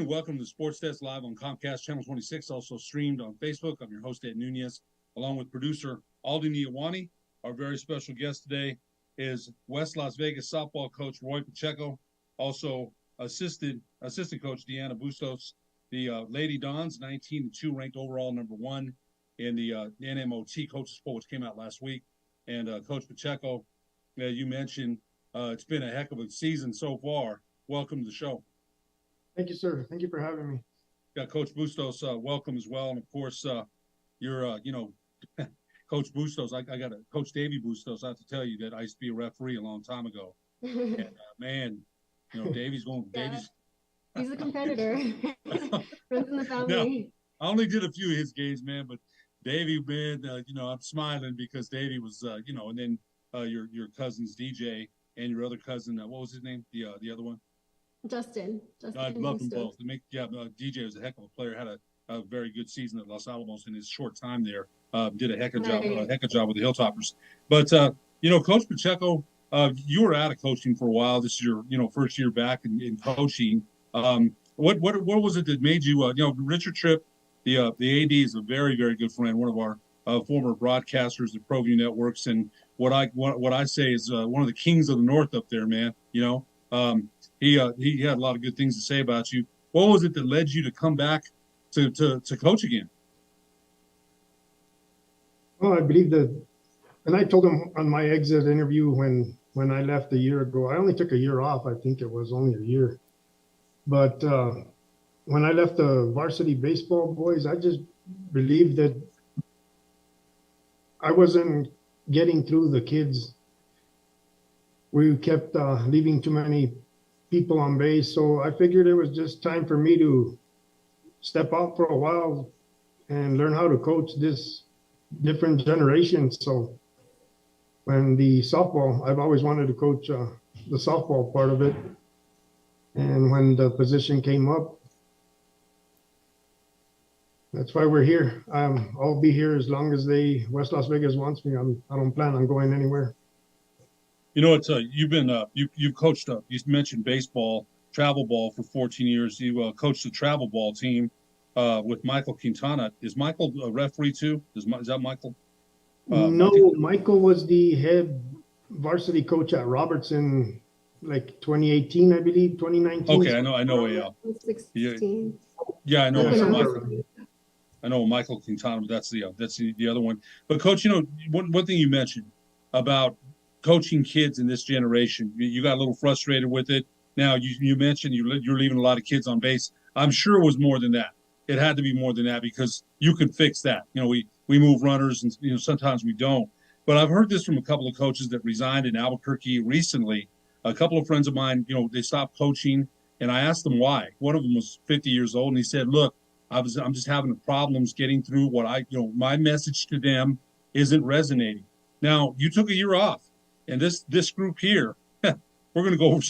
Welcome to Sports Desk Live on Comcast Channel 26, also streamed on Facebook. I'm your host, Ed Nunez, along with producer Aldi Niawani. Our very special guest today is West Las Vegas softball coach Roy Pacheco, also assistant coach Deanna Bustos. The Lady Dons, 19-2, ranked overall number one in the NMOT coaches poll, which came out last week. And Coach Pacheco, you mentioned it's been a heck of a season so far. Welcome to the show. Thank you, sir. Thank you for having me. Got Coach Bustos, welcome as well. And of course, you're, Coach Bustos. I got Coach Davey Bustos. I have to tell you that I used to be a referee a long time ago. And man, Davey's going. Yeah, Davey's. he's a competitor. Runs in the family. No, I only did a few of his games, man. But Davey, man, I'm smiling because Davey was, and then your cousins DJ and your other cousin. What was his name? The other one. Justin. I love them both. DJ was a heck of a player. Had a very good season at Los Alamos in his short time there. Did a heck of a job with the Hilltoppers. But Coach Pacheco, you were out of coaching for a while. This is your first year back in coaching. What was it that made you? Richard Tripp, the AD, is a very, very good friend. One of our former broadcasters at ProView Networks, and what I say is one of the kings of the North up there, man. He had a lot of good things to say about you. What was it that led you to come back to coach again? Well, I believe that, and I told him on my exit interview when I left a year ago, I only took a year off. I think it was only a year. But when I left the varsity baseball boys, I just believed that I wasn't getting through the kids. We kept leaving too many people on base, so I figured it was just time for me to step out for a while and learn how to coach this different generation. So when the softball, I've always wanted to coach the softball part of it, and when the position came up, that's why we're here. I'll be here as long as West Las Vegas wants me. I don't plan on going anywhere. You've been you've coached you mentioned baseball, travel ball for 14 years. You coached the travel ball team with Michael Quintana. Is Michael a referee too? Is that Michael? No, Michael was the head varsity coach at Robertson, like 2018, I believe, 2019. Okay, I know. Yeah. 16. Yeah, I know. Yeah. I know Michael Quintana, but that's the other one. But Coach, one thing you mentioned about coaching kids in this generation, you got a little frustrated with it. Now you mentioned you're leaving a lot of kids on base. I'm sure it was more than that. It had to be more than that because you could fix that. We move runners and sometimes we don't. But I've heard this from a couple of coaches that resigned in Albuquerque recently. A couple of friends of mine, they stopped coaching, and I asked them why. One of them was 50 years old, and he said, "Look, I'm just having problems getting through what my message to them isn't resonating." Now you took a year off. And this group here, we're going to go over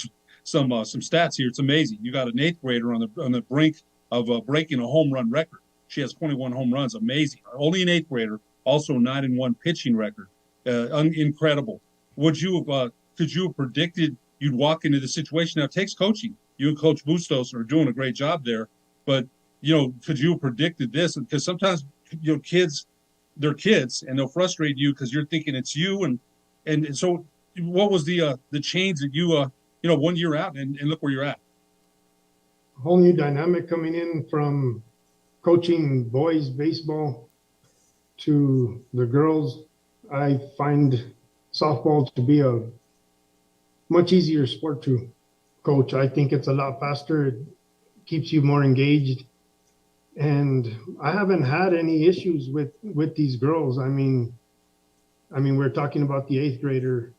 some stats here. It's amazing. You got an eighth grader on the brink of breaking a home run record. She has 21 home runs. Amazing. Only an eighth grader. Also 9-1 pitching record. Incredible. Could you have predicted you'd walk into the situation? Now it takes coaching. You and Coach Bustos are doing a great job there. But could you have predicted this? Because sometimes kids, they're kids, and they'll frustrate you because you're thinking it's you and so, what was the change that you 1 year out and look where you're at? A whole new dynamic coming in from coaching boys baseball to the girls. I find softball to be a much easier sport to coach. I think it's a lot faster. It keeps you more engaged, and I haven't had any issues with these girls. I mean, we're talking about the eighth grader.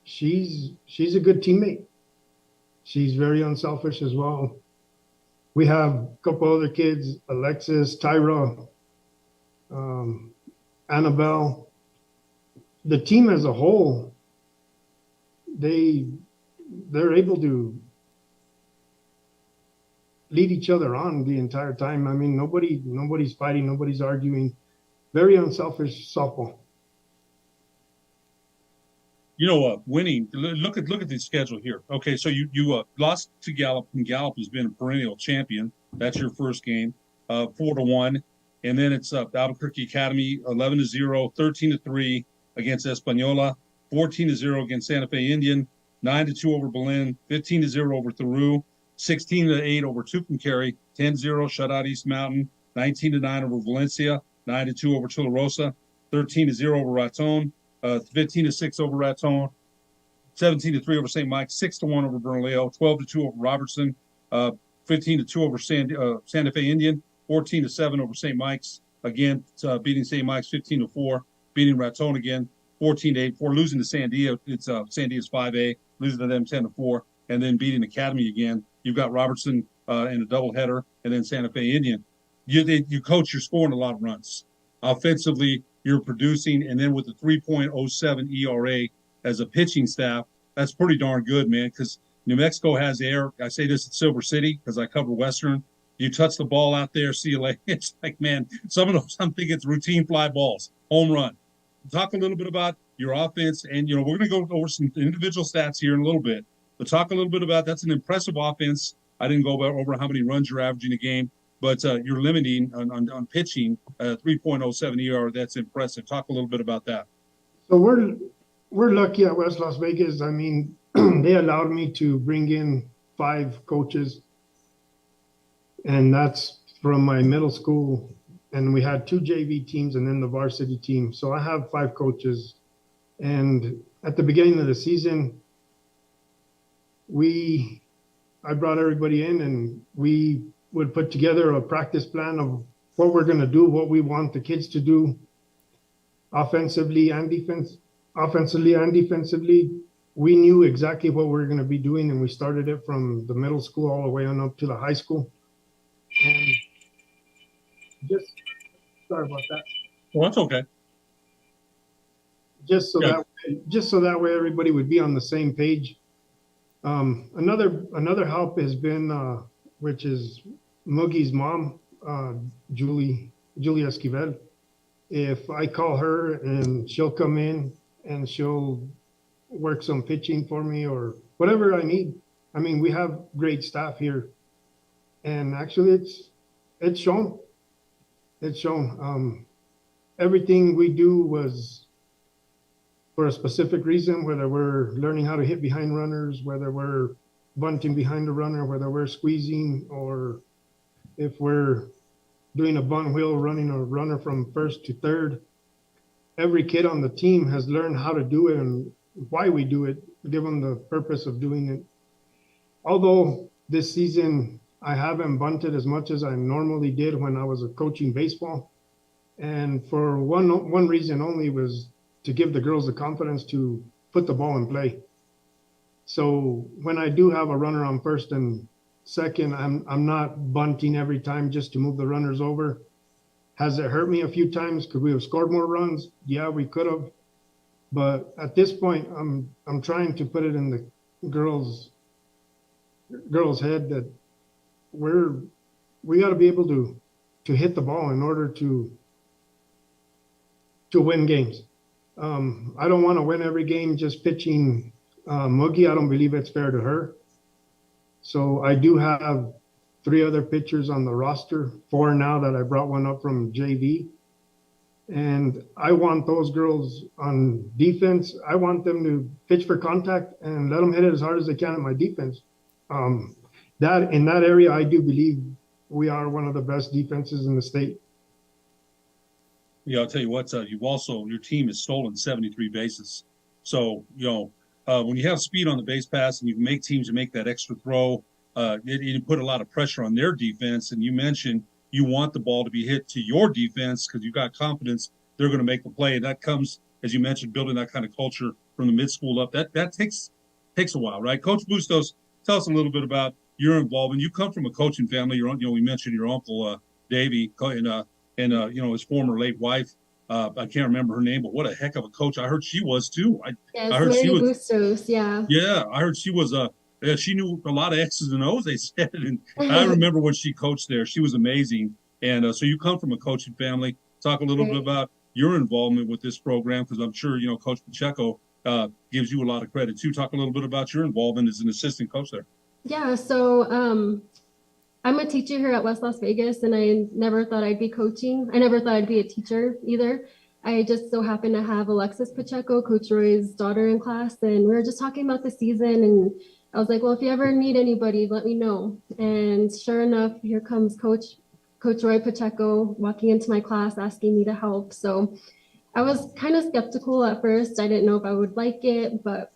She's a good teammate. She's very unselfish as well. We have a couple other kids, Alexis, Tyra, Annabelle. The team as a whole, they're able to lead each other on the entire time. I mean, nobody's fighting, nobody's arguing. Very unselfish softball. winning. Look at the schedule here. Okay, so you lost to Gallup, and Gallup has been a perennial champion. That's your first game, 4-1, and then it's Albuquerque Academy 11-0, 13-3 against Española, 14-0 against Santa Fe Indian, 9-2 over Belen, 15-0 over Theroux, 16-8 over Tucumcari, 10-0 shutout East Mountain, 19-9 over Valencia, 9-2 over Tularosa, 13-0 over Raton, 15-6 over Raton, 17-3 over St. Mike, 6-1 over Bernalillo, 12-2 over Robertson, 15-2 over Santa Fe Indian, 14-7 over St. Mike's, again beating St. Mike's 15-4, beating Raton again 14-8, for losing to Sandia. It's Sandia's 5A, losing to them 10-4, and then beating Academy again. You've got Robertson in a doubleheader, and then Santa Fe Indian. You coach, you're scoring a lot of runs. Offensively, you're producing, and then with the 3.07 ERA as a pitching staff, that's pretty darn good, man, because New Mexico has air. I say this at Silver City because I cover Western. You touch the ball out there, see you later. It's like, man, some of those, I'm thinking it's routine fly balls, home run. Talk a little bit about your offense, and, we're going to go over some individual stats here in a little bit, but talk a little bit about, that's an impressive offense. I didn't go over how many runs you're averaging a game, but you're limiting on pitching 3.07 ER. That's impressive. Talk a little bit about that. So we're lucky at West Las Vegas. I mean, they allowed me to bring in 5 coaches, and that's from my middle school. And we had 2 JV teams and then the varsity team. So I have 5 coaches. And at the beginning of the season, I brought everybody in, and we would put together a practice plan of what we're going to do, what we want the kids to do offensively and defensively. We knew exactly what we were going to be doing, and we started it from the middle school all the way on up to the high school. And sorry about that. Well, that's okay. Just so that way everybody would be on the same page. Another help has been, which is Moogie's mom, Julie Esquivel. If I call her, and she'll come in and she'll work some pitching for me or whatever I need. I mean, we have great staff here, and actually it's shown. It's shown. Everything we do was for a specific reason, whether we're learning how to hit behind runners, whether we're bunting behind the runner, whether we're squeezing, or if we're doing a bunt wheel, running a runner from first to third. Every kid on the team has learned how to do it and why we do it, give them the purpose of doing it. Although this season I haven't bunted as much as I normally did when I was coaching baseball. And for one reason only, was to give the girls the confidence to put the ball in play. So when I do have a runner on first and second, I'm not bunting every time just to move the runners over. Has it hurt me a few times? Could we have scored more runs? Yeah, we could have. But at this point, I'm trying to put it in the girls' head that we got to be able to hit the ball in order to win games. I don't want to win every game just pitching Moogie. I don't believe it's fair to her. So I do have 3 other pitchers on the roster, 4 now that I brought one up from JV. And I want those girls on defense. I want them to pitch for contact and let them hit it as hard as they can at my defense. That in that area, I do believe we are one of the best defenses in the state. Yeah, I'll tell you what, your team has stolen 73 bases. So, when you have speed on the base pass and you make teams make that extra throw, you put a lot of pressure on their defense. And you mentioned you want the ball to be hit to your defense because you've got confidence they're going to make the play. And that comes, as you mentioned, building that kind of culture from the mid-school up. That takes a while, right? Coach Bustos, tell us a little bit about your involvement. You come from a coaching family. We mentioned your uncle, Davey, and his former late wife. I can't remember her name, but what a heck of a coach. I heard she was too. Yes, I heard Mary she was Bustos, yeah. Yeah, I heard she was she knew a lot of X's and O's, they said. And I remember when she coached there. She was amazing. And so you come from a coaching family. Talk a little bit about your involvement with this program, because I'm sure, Coach Pacheco gives you a lot of credit too. Talk a little bit about your involvement as an assistant coach there. Yeah, so I'm a teacher here at West Las Vegas, and I never thought I'd be coaching. I never thought I'd be a teacher either. I just so happened to have Alexis Pacheco, Coach Roy's daughter, in class, and we were just talking about the season, and I was like, well, if you ever need anybody, let me know. And sure enough, here comes Coach Roy Pacheco walking into my class asking me to help. So I was kind of skeptical at first. I didn't know if I would like it, but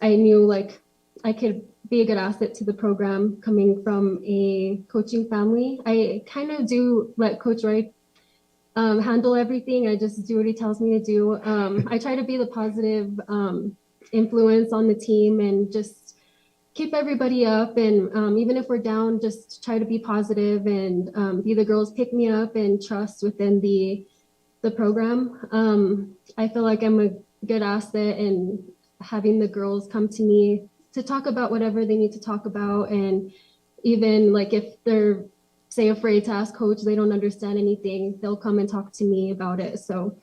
I knew like I could be a good asset to the program coming from a coaching family. I kind of do let Coach Roy handle everything. I just do what he tells me to do. I try to be the positive influence on the team and just keep everybody up. And even if we're down, just try to be positive and be the girls pick me up and trust within the program. I feel like I'm a good asset in having the girls come to me to talk about whatever they need to talk about. And even like if they're say afraid to ask coach, they don't understand anything, they'll come and talk to me about it. So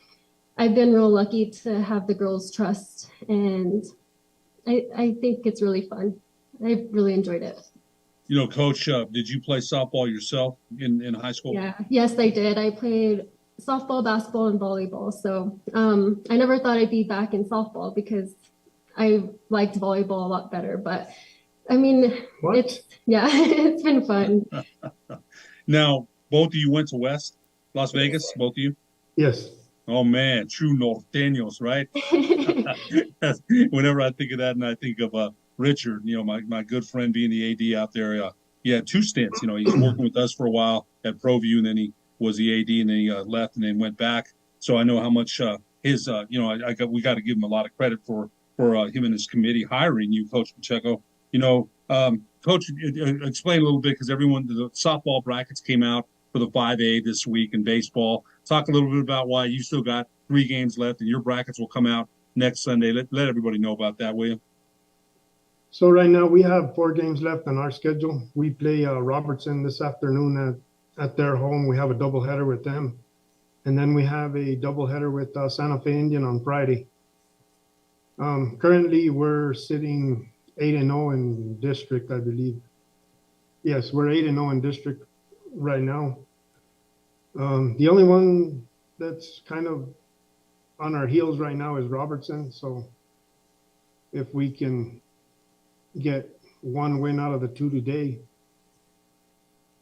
I've been real lucky to have the girls' trust, and I think it's really fun. I really enjoyed it. You know, Coach, did you play softball yourself in high school? Yeah, yes, I did. I played softball, basketball, and volleyball. So I never thought I'd be back in softball because I liked volleyball a lot better. But I mean, it's been fun. Now, both of you went to West Las Vegas, both of you? Yes. Oh, man, true norteños, right? Whenever I think of that and I think of Richard, you know, my good friend being the AD out there, he had two stints. You know, he's working with us for a while at ProView, and then he was the AD, and then he left and then went back. So I know how much his, you know, we got to give him a lot of credit for him and his committee hiring you, Coach Pacheco. You know, Coach, explain a little bit, because the softball brackets came out for the 5A this week in baseball. Talk a little bit about why you still got 3 games left and your brackets will come out next Sunday. Let everybody know about that, will you? So right now we have 4 games left on our schedule. We play Robertson this afternoon at their home. We have a doubleheader with them. And then we have a doubleheader with Santa Fe Indian on Friday. Currently we're sitting 8-0 in district, I believe. Yes, we're 8-0 in district right now. The only one that's kind of on our heels right now is Robertson. So if we can get 1 win out of the 2 today,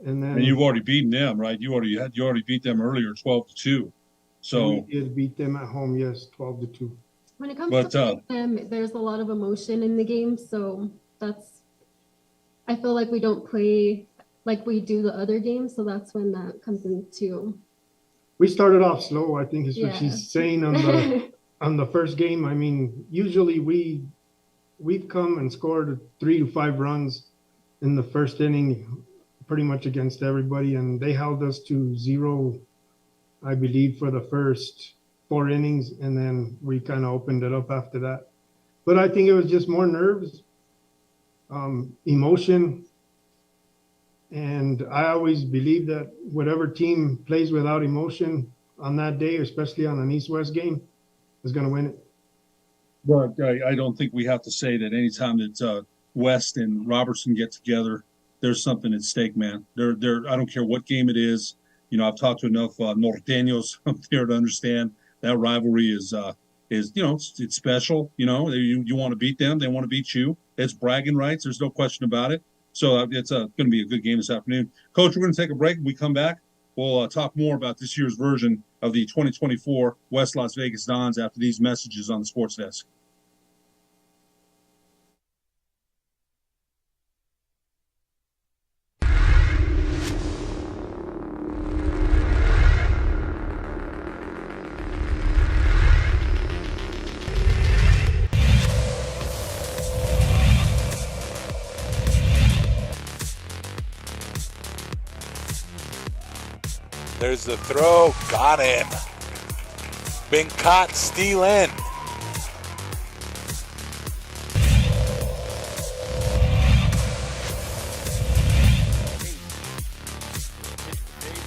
and you've already beaten them, right? You already beat them earlier, 12-2. So we did beat them at home, yes, 12-2. When it comes to them, there's a lot of emotion in the game, so I feel like we don't play like we do the other games, so that's when that comes into. We started off slow, I think is what she's saying on the first game. I mean, usually we've come and scored 3 to 5 runs in the first inning, pretty much against everybody, and they held us to 0, I believe, for the first 4 innings, and then we kind of opened it up after that. But I think it was just more nerves, emotion, and I always believe that whatever team plays without emotion on that day, especially on an East-West game, is going to win it. But I don't think we have to say that anytime that West and Robertson get together, there's something at stake, man. I don't care what game it is. You know, I've talked to enough norteños up there to understand that rivalry is you know, it's special. You know, you want to beat them, they want to beat you. It's bragging rights. There's no question about it. So it's going to be a good game this afternoon. Coach, we're going to take a break. When we come back, we'll talk more about this year's version of the 2024 West Las Vegas Dons after these messages on the Sports Desk. There's the throw. Got him. Been caught stealing.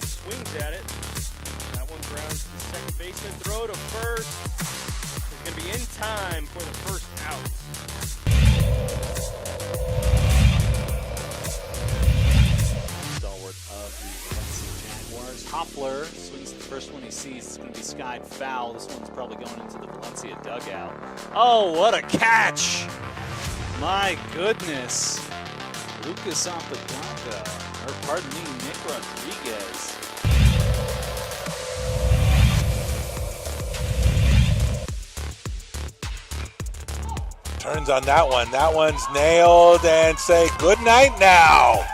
Swings at it. That one grounds to the second baseman. Throw to first. It's going to be in time for the first Lafleur swings the first one he sees. It's going to be skied foul. This one's probably going into the Valencia dugout. Oh, what a catch! My goodness. Lucas Apodaca, or pardon me, Nick Rodriguez. Turns on that one. That one's nailed, and say good night now.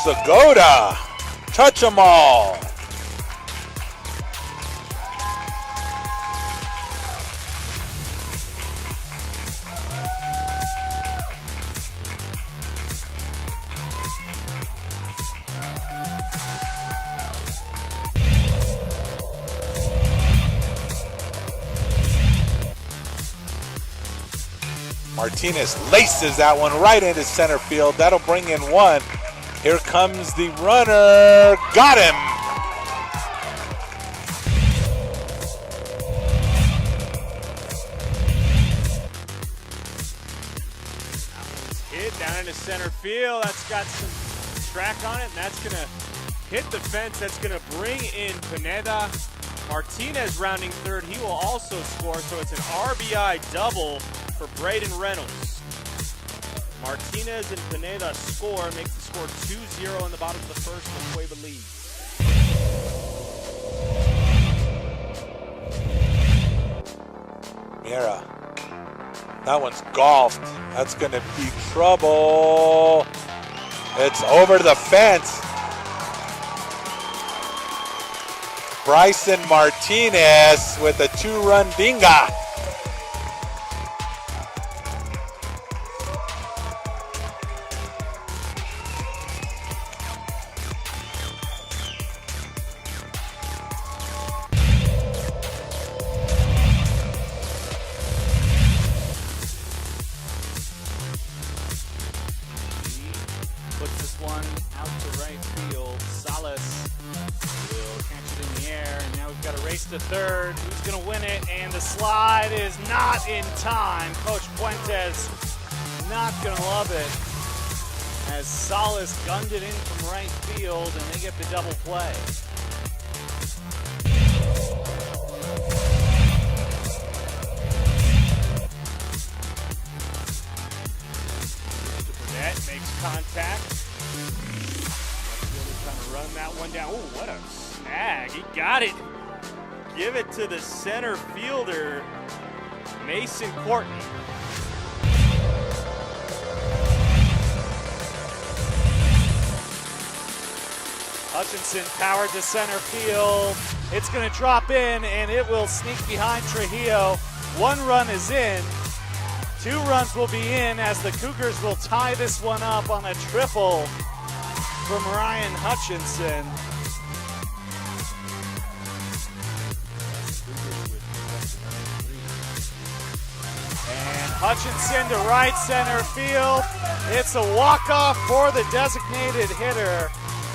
Segota, touch 'em all. Martinez laces that one right into center field. That'll bring in one. Here comes the runner. Got him. That one's hit down into center field. That's got some track on it, and that's going to hit the fence. That's going to bring in Pineda. Martinez rounding third. He will also score, so it's an RBI double for Braden Reynolds. Martinez and Pineda score, makes the score 2-0 in the bottom of the first for Cueva leads. Mira. That one's golfed. That's going to be trouble. It's over the fence. Bryson Martinez with a 2-run dinga. Puts this one out to right field. Salas will catch it in the air, and now we've got a race to third. Who's going to win it? And the slide is not in time. Coach Fuentes not going to love it as Salas gunned it in from right field, and they get the double play. Makes contact. Trying to run that one down. Oh, what a snag. He got it. Give it to the center fielder, Mason Courtney. Hutchinson powered to center field. It's going to drop in, and it will sneak behind Trujillo. 1 run is in. 2 runs will be in as the Cougars will tie this one up on a triple from Ryan Hutchinson. And Hutchinson to right center field. It's a walk-off for the designated hitter.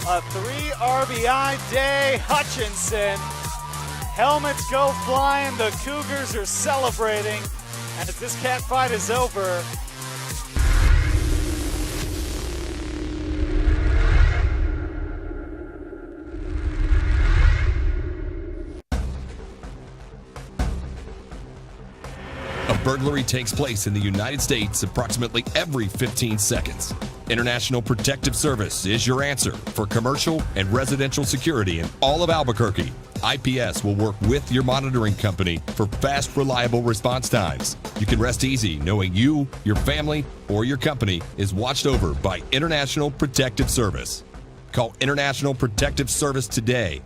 A 3 RBI day. Hutchinson. Helmets go flying. The Cougars are celebrating as this cat fight is over. A burglary takes place in the United States approximately every 15 seconds. International Protective Service is your answer for commercial and residential security in all of Albuquerque. IPS will work with your monitoring company for fast, reliable response times. You can rest easy knowing you, your family, or your company is watched over by International Protective Service. Call International Protective Service today.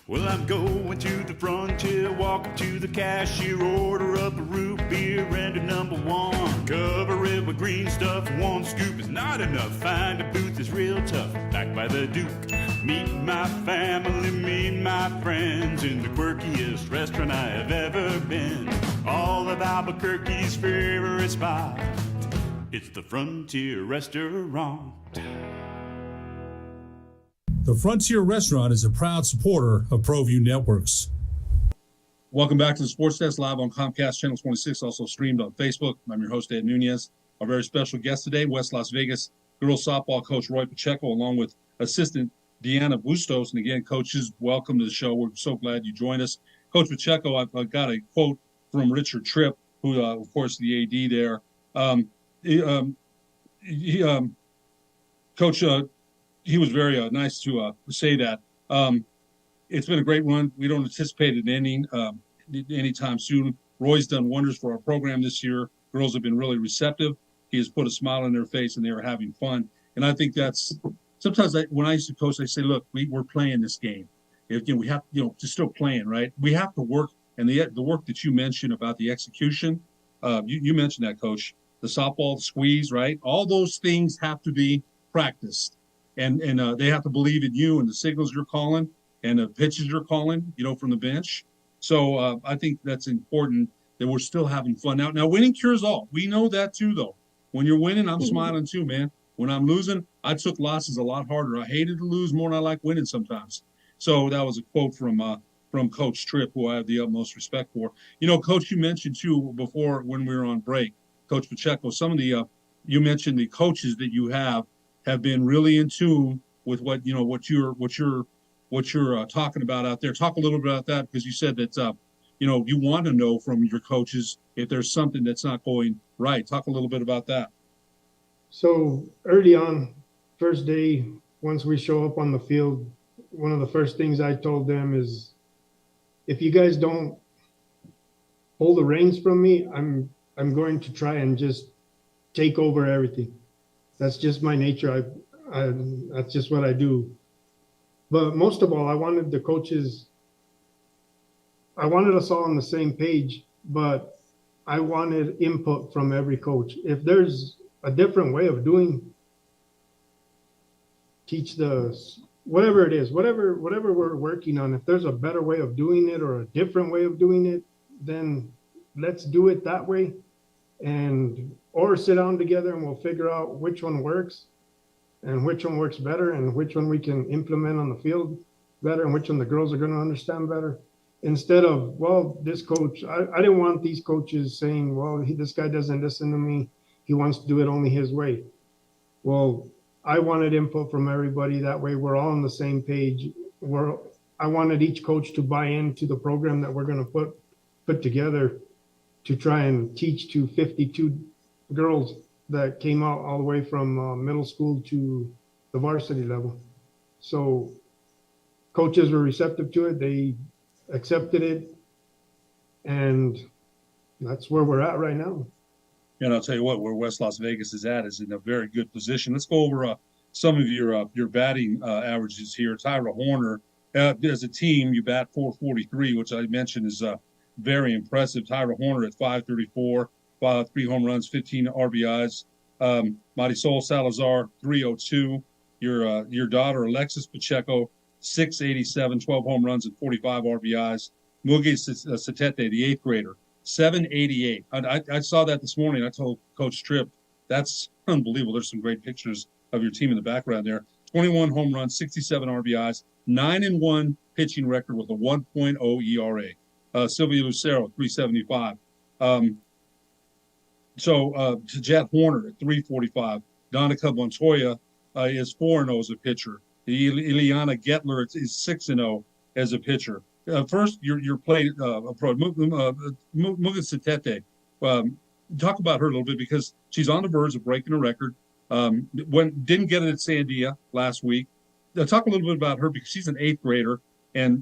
Well, I'm going to the frontier, walking to the cashier, order up a root beer and a #1. Cover it with green stuff, 1 scoop is not enough. Find a booth is real tough, back by the Duke. Meet my family, meet my friends in the quirkiest restaurant I have ever been. All of Albuquerque's favorite spot, it's the Frontier Restaurant. The Frontier Restaurant is a proud supporter of ProView Networks. Welcome back to the Sports Desk, live on Comcast Channel 26, also streamed on Facebook. I'm your host, Ed Nunez. Our very special guest today, West Las Vegas girls softball coach Roy Pacheco, along with assistant Deanna Bustos. And again, coaches, welcome to the show. We're so glad you joined us. Coach Pacheco, I've got a quote from Richard Tripp, who, of course, the AD there. Coach, he was very nice to say that. It's been a great run. We don't anticipate it ending anytime soon. Roy's done wonders for our program this year. Girls have been really receptive. He has put a smile on their face, and they were having fun. And I think that's sometimes when I used to coach, I say, look, we're playing this game. If, we have, to still playing, right? We have to work. And the work that you mentioned about the execution, you mentioned that, Coach, the softball, the squeeze, right? All those things have to be practiced. And they have to believe in you and the signals you're calling and the pitches you're calling, from the bench. So I think that's important that we're still having fun. Now, winning cures all. We know that too, though. When you're winning, I'm smiling too, man. When I'm losing, I took losses a lot harder. I hated to lose more than I like winning sometimes. So that was a quote from Coach Tripp, who I have the utmost respect for. Coach, you mentioned too before when we were on break, Coach Pacheco, some of the you mentioned the coaches that you have been really in tune with what you're talking about out there. Talk a little bit about that, because you said that you want to know from your coaches if there's something that's not going right. Talk a little bit about that. So early on, first day, once we show up on the field, one of the first things I told them is, if you guys don't hold the reins from me, I'm going to try and just take over everything. That's just my nature. That's just what I do. But most of all, I wanted us all on the same page, but I wanted input from every coach. If there's a different way of doing, teach whatever it is, whatever we're working on, if there's a better way of doing it or a different way of doing it, then let's do it that way, or sit down together and we'll figure out which one works and which one works better and which one we can implement on the field better and which one the girls are going to understand better. Instead of, well, this coach, I didn't want these coaches saying, well, this guy doesn't listen to me. He wants to do it only his way. Well, I wanted input from everybody. That way we're all on the same page. I wanted each coach to buy into the program that we're going to put together to try and teach to 52 girls that came out all the way from middle school to the varsity level. So coaches were receptive to it. They accepted it. And that's where we're at right now. And I'll tell you what, where West Las Vegas is in a very good position. Let's go over some of your batting averages here. Tyra Horner, as a team, you bat .443, which I mentioned is very impressive. Tyra Horner at .534, 3 home runs, 15 RBIs. Marisol Salazar, .302. Your daughter, Alexis Pacheco, .687, 12 home runs and 45 RBIs. Mugi Satete, the 8th grader, .788. I saw that this morning. I told Coach Tripp, that's unbelievable. There's some great pictures of your team in the background there. 21 home runs, 67 RBIs, 9-1 pitching record with a 1.0 ERA. Sylvia Lucero, .375. Jet Horner at .345. Donica Montoya is 4-0 as a pitcher. Ileana Gettler is 6-0 as a pitcher. First, your play pro, Mugi Satete. Talk about her a little bit, because she's on the verge of breaking a record. Didn't get it at Sandia last week. Talk a little bit about her, because she's an 8th grader, and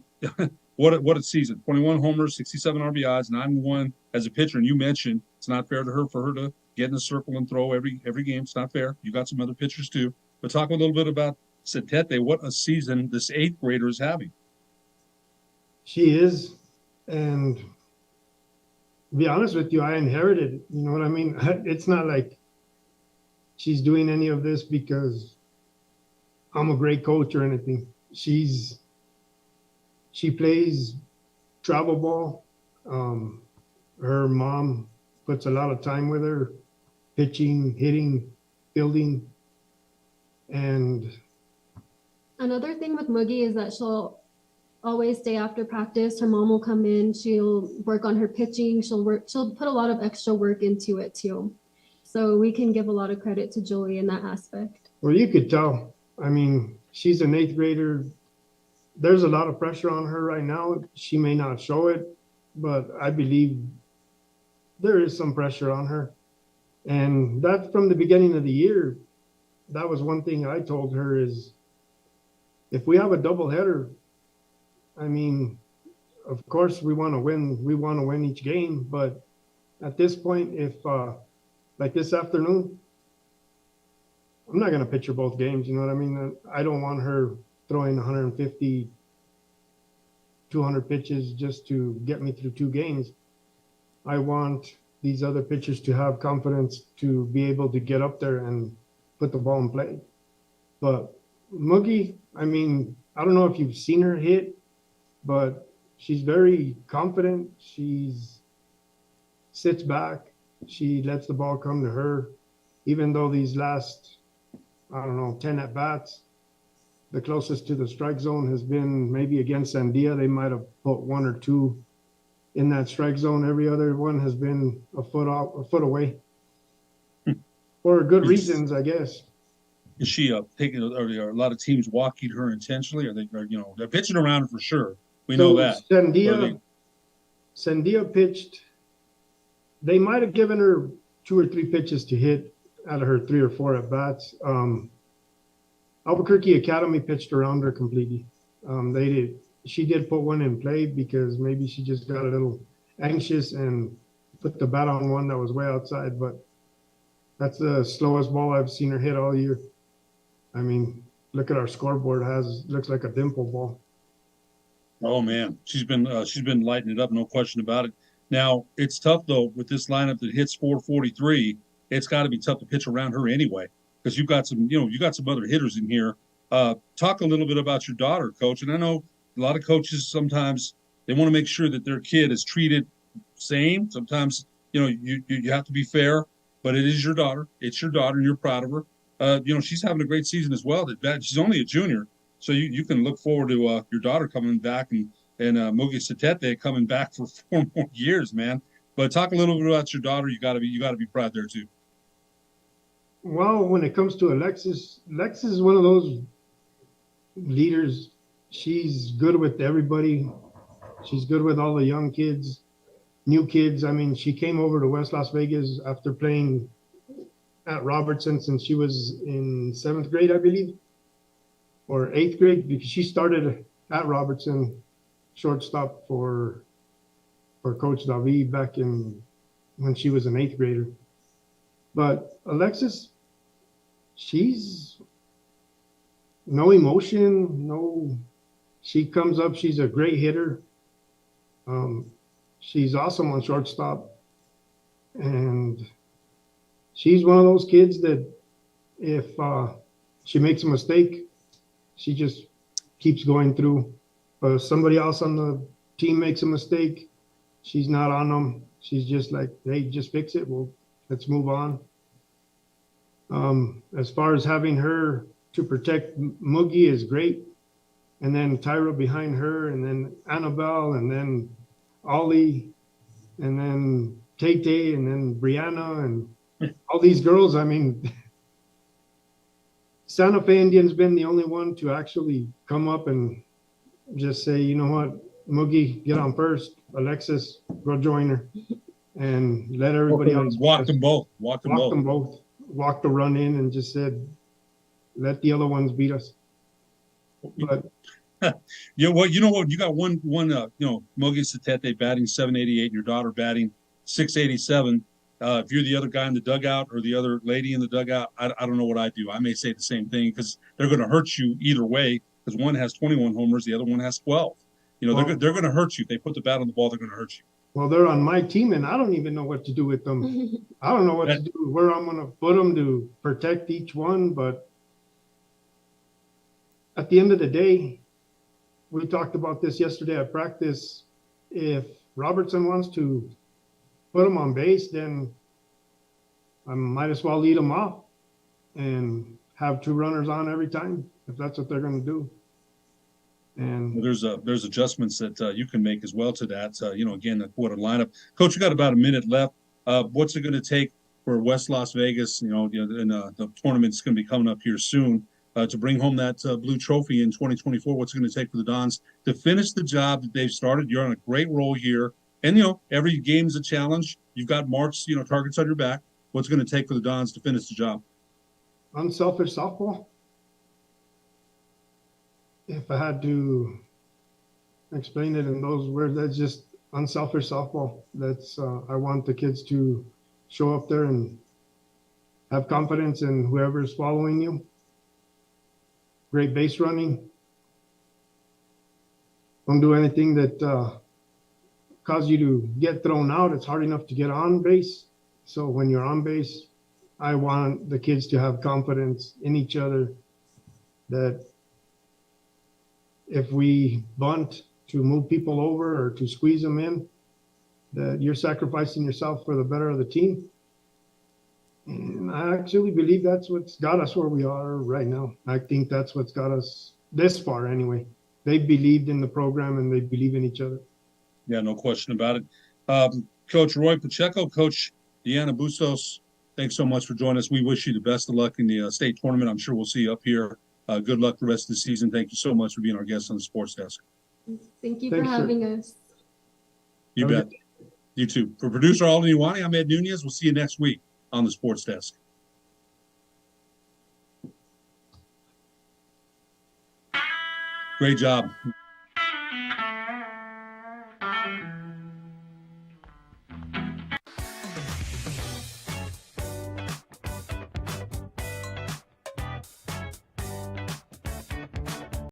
what a season! 21 homers, 67 RBIs, 9-1 as a pitcher. And you mentioned it's not fair to her for her to get in the circle and throw every game. It's not fair. You got some other pitchers too. But talk a little bit about Satete. What a season this 8th grader is having. She is, and to be honest with you, I inherited it. You know what I mean? It's not like she's doing any of this because I'm a great coach or anything. She plays travel ball. Her mom puts a lot of time with her, pitching, hitting, fielding. And another thing with Mugi is that she'll always stay after practice. Her mom will come in, she'll work on her pitching, she'll put a lot of extra work into it too. So we can give a lot of credit to Julie in that aspect. Well, you could tell. I mean, she's an eighth grader. There's a lot of pressure on her right now. She may not show it, but I believe there is some pressure on her. And that from the beginning of the year, that was one thing I told her is if we have a doubleheader, I mean, of course we want to win. We want to win each game, but at this point, if like this afternoon, I'm not going to pitch her both games. You know what I mean? I don't want her throwing 150, 200 pitches just to get me through two games. I want these other pitchers to have confidence to be able to get up there and put the ball in play. But Moogie, I mean, I don't know if you've seen her hit, but she's very confident. She's sits back. She lets the ball come to her. Even though these last, I don't know, 10 at-bats, the closest to the strike zone has been maybe against Sandia. They might have put one or two in that strike zone. Every other one has been a foot away. For good reasons, I guess. Is she taking? Are a lot of teams walking her intentionally? They're pitching around her for sure. We know that. Sandia pitched. They might have given her 2 or 3 pitches to hit out of her 3 or 4 at bats. Albuquerque Academy pitched around her completely. She did put one in play because maybe she just got a little anxious and put the bat on one that was way outside. But that's the slowest ball I've seen her hit all year. I mean, look at our scoreboard. Looks like a dimple ball. Oh man, she's been lighting it up, no question about it. Now it's tough though with this lineup that hits 443. It's got to be tough to pitch around her anyway because you got some other hitters in here. Talk a little bit about your daughter, Coach. And I know a lot of coaches sometimes they want to make sure that their kid is treated same. Sometimes you have to be fair, but it is your daughter. It's your daughter, and you're proud of her. She's having a great season as well. She's only a junior, so you can look forward to your daughter coming back and Moogie Satete coming back for 4 more years, man. But talk a little bit about your daughter. You got to be proud there too. Well, when it comes to Alexis is one of those leaders. She's good with everybody. She's good with all the young kids, new kids. I mean, she came over to West Las Vegas after playing at Robertson since she was in 7th grade, I believe, or 8th grade, because she started at Robertson shortstop for Coach David back when she was an 8th grader. But Alexis, she's no emotion, she comes up, she's a great hitter. She's awesome on shortstop. And she's one of those kids that if she makes a mistake, she just keeps going through. But if somebody else on the team makes a mistake, she's not on them. She's just like, hey, just fix it. Well, let's move on. As far as having her to protect Moogie is great. And then Tyra behind her, and then Annabelle, and then Ollie, and then Tay, and then Brianna, and all these girls. I mean, Santa Fe Indian's been the only one to actually come up and just say, you know what, Moogie, get on first. Alexis, go join her, and let everybody else walk them both. Walk the run in and just said, let the other ones beat us. But You got one Moogie Satete batting 788 and your daughter batting 687. If you're the other guy in the dugout or the other lady in the dugout, I don't know what I do. I may say the same thing because they're going to hurt you either way because one has 21 homers, the other one has 12. They're going to hurt you. If they put the bat on the ball, they're going to hurt you. Well, they're on my team, and I don't even know what to do with them. I don't know what to do, where I'm going to put them to protect each one. But at the end of the day, we talked about this yesterday at practice. If Robertson wants to put them on base, then I might as well lead them off and have 2 runners on every time, if that's what they're going to do. And there's adjustments that you can make as well to that. Again, a quarter lineup. Coach, you got about a minute left. What's it going to take for West Las Vegas, and the tournament's going to be coming up here soon to bring home that blue trophy in 2024. What's it going to take for the Dons to finish the job that they've started? You're on a great roll here. And, every game's a challenge. You've got marks, targets on your back. What's it going to take for the Dons to finish the job? Unselfish softball. If I had to explain it in those words, that's just unselfish softball. That's I want the kids to show up there and have confidence in whoever's following you. Great base running. Don't do anything that cause you to get thrown out. It's hard enough to get on base. So when you're on base, I want the kids to have confidence in each other that if we bunt to move people over or to squeeze them in, that you're sacrificing yourself for the better of the team. And I actually believe that's what's got us where we are right now. I think that's what's got us this far anyway. They believed in the program and they believe in each other. Yeah, no question about it. Coach Roy Pacheco, Coach Deanna Bustos, thanks so much for joining us. We wish you the best of luck in the state tournament. I'm sure we'll see you up here. Good luck the rest of the season. Thank you so much for being our guest on the Sports Desk. Thank you Thanks, for having us. You bet. You too. For producer Alden Iwani, I'm Ed Nunez. We'll see you next week on the Sports Desk. Great job.